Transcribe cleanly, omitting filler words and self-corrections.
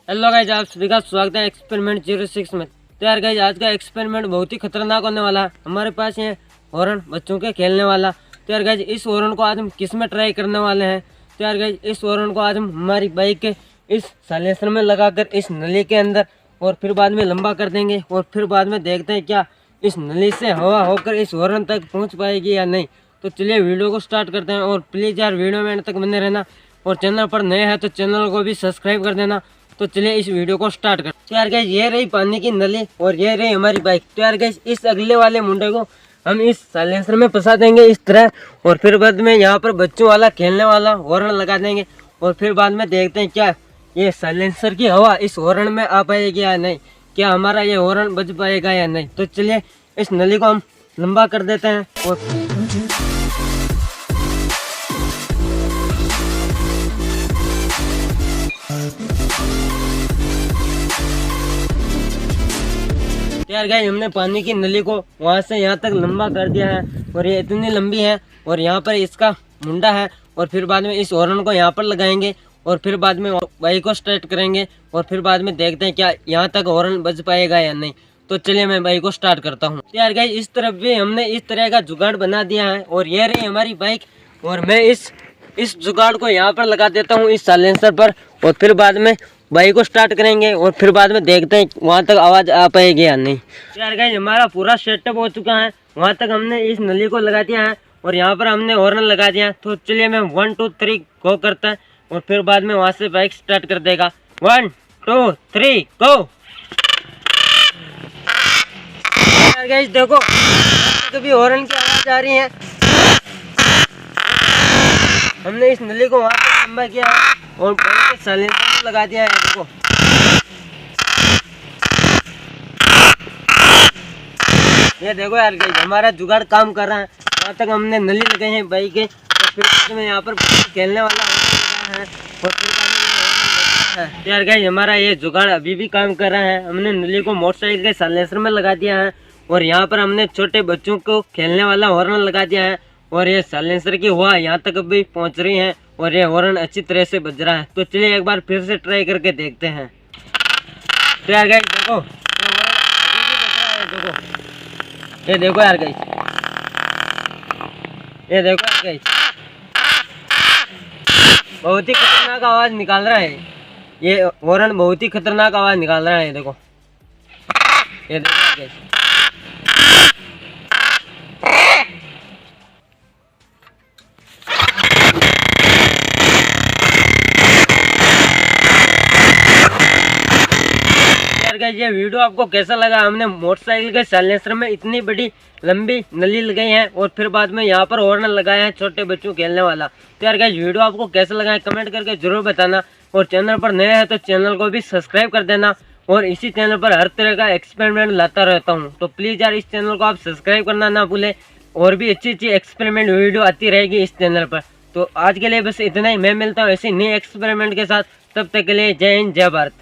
Hello guys, आप सभी का स्वागत है एक्सपेरिमेंट 06 में। तो यार गाइज, आज का एक्सपेरिमेंट बहुत ही खतरनाक होने वाला है। हमारे पास ये हॉर्न बच्चों के खेलने वाला। तो यार गाइज, इस हॉर्न को आज हम किस में ट्राई करने वाले हैं। तो यार गाइज, इस हॉर्न को आज हम हमारी बाइक के इस साइलेंसर में लगाकर इस नली के अंदर और फिर बाद में लंबा कर देंगे और फिर बाद में देखते हैं क्या इस नली से हवा होकर इस हॉर्न तक पहुँच पाएगी या नहीं। तो चलिए वीडियो को स्टार्ट करते हैं और प्लीज़ यार वीडियो में एंड तक बने रहना और चैनल पर नए हैं तो चैनल को भी सब्सक्राइब कर देना। तो चलिए इस वीडियो को स्टार्ट करते हैं। तो यार गाइस, ये रही पानी की नली और ये रही हमारी बाइक। तो यार गाइस, इस अगले वाले मुंडे को हम इस साइलेंसर में फंसा देंगे इस तरह और फिर बाद में यहाँ पर बच्चों वाला खेलने वाला हॉर्न लगा देंगे और फिर बाद में देखते हैं क्या ये साइलेंसर की हवा इस हॉर्न में आ पाएगी या नहीं, क्या हमारा ये हॉर्न बज पाएगा या नहीं। तो चलिए इस नली को हम लंबा कर देते हैं और यार गाइस, हमने पानी की नली को वहाँ से यहाँ तक लंबा कर दिया है और ये इतनी लंबी है और यहाँ पर इसका मुंडा है और फिर बाद में इस हॉर्न को यहाँ पर लगाएंगे और फिर बाद में बाइक को स्टार्ट करेंगे और फिर बाद में देखते हैं क्या यहाँ तक हॉर्न बज पाएगा या नहीं। तो चलिए मैं बाइक को स्टार्ट करता हूँ। यार गाइस, इस तरफ भी हमने इस तरह का जुगाड़ बना दिया है और ये रही हमारी बाइक और मैं इस जुगाड़ को यहाँ पर लगा देता हूँ इस साइलेंसर पर और फिर बाद में बाइक को स्टार्ट करेंगे और फिर बाद में देखते हैं वहाँ तक आवाज़ आ पाएगी या नहीं। यार गाइस, हमारा पूरा सेटअप हो चुका है। वहाँ तक हमने इस नली को लगा दिया है और यहाँ पर हमने हॉर्न लगा दिया। तो चलिए मैं 1 2 3 गो करता है और फिर बाद में वहाँ से बाइक स्टार्ट कर देगा। 1 2 3 गो। यार गाइस देखो, कभी हॉर्न की आवाज़ आ रही है। हमने इस नली को वहाँ तक लंबा किया है और साइलेंसर लगा दिया है। देखो ये देखो यार गाइस, हमारा जुगाड़ काम कर रहा है। वहाँ तक हमने नली लगाई है बाइक के और फिर में यहाँ पर खेलने वाला है और फिर यार गाइस, हमारा ये जुगाड़ अभी भी काम कर रहा है। हमने नली को मोटरसाइकिल के साइलेंसर में लगा दिया है और यहाँ पर हमने छोटे बच्चों को खेलने वाला हॉर्न लगा दिया है और ये साइलेंसर की हवा यहाँ तक भी पहुँच रही है और ये हॉर्न अच्छी तरह से बज रहा है। तो चलिए एक बार फिर से ट्राई करके देखते हैं। तो यार गाइस देखो, ये देखो यार गाइस, ये देखो यार गाइस, बहुत ही खतरनाक आवाज़ निकाल रहा है ये हॉर्न, बहुत ही खतरनाक आवाज़ निकाल रहा है। ये देखो, ये देखो यार गाइस। ये वीडियो आपको कैसा लगा। हमने मोटरसाइकिल के साइलेंसर में इतनी बड़ी लंबी नली लगाई है और फिर बाद में यहाँ पर हॉर्न लगाया है छोटे बच्चों खेलने वाला। तो यार गाइस, वीडियो आपको कैसा लगा है कमेंट करके जरूर बताना और चैनल पर नए हैं तो चैनल को भी सब्सक्राइब कर देना और इसी चैनल पर हर तरह का एक्सपेरिमेंट लाता रहता हूँ। तो प्लीज़ यार इस चैनल को आप सब्सक्राइब करना ना भूलें और भी अच्छी अच्छी एक्सपेरिमेंट वीडियो आती रहेगी इस चैनल पर। तो आज के लिए बस इतना ही। मैं मिलता हूँ ऐसे नए एक्सपेरिमेंट के साथ। तब तक के लिए जय हिंद, जय भारत।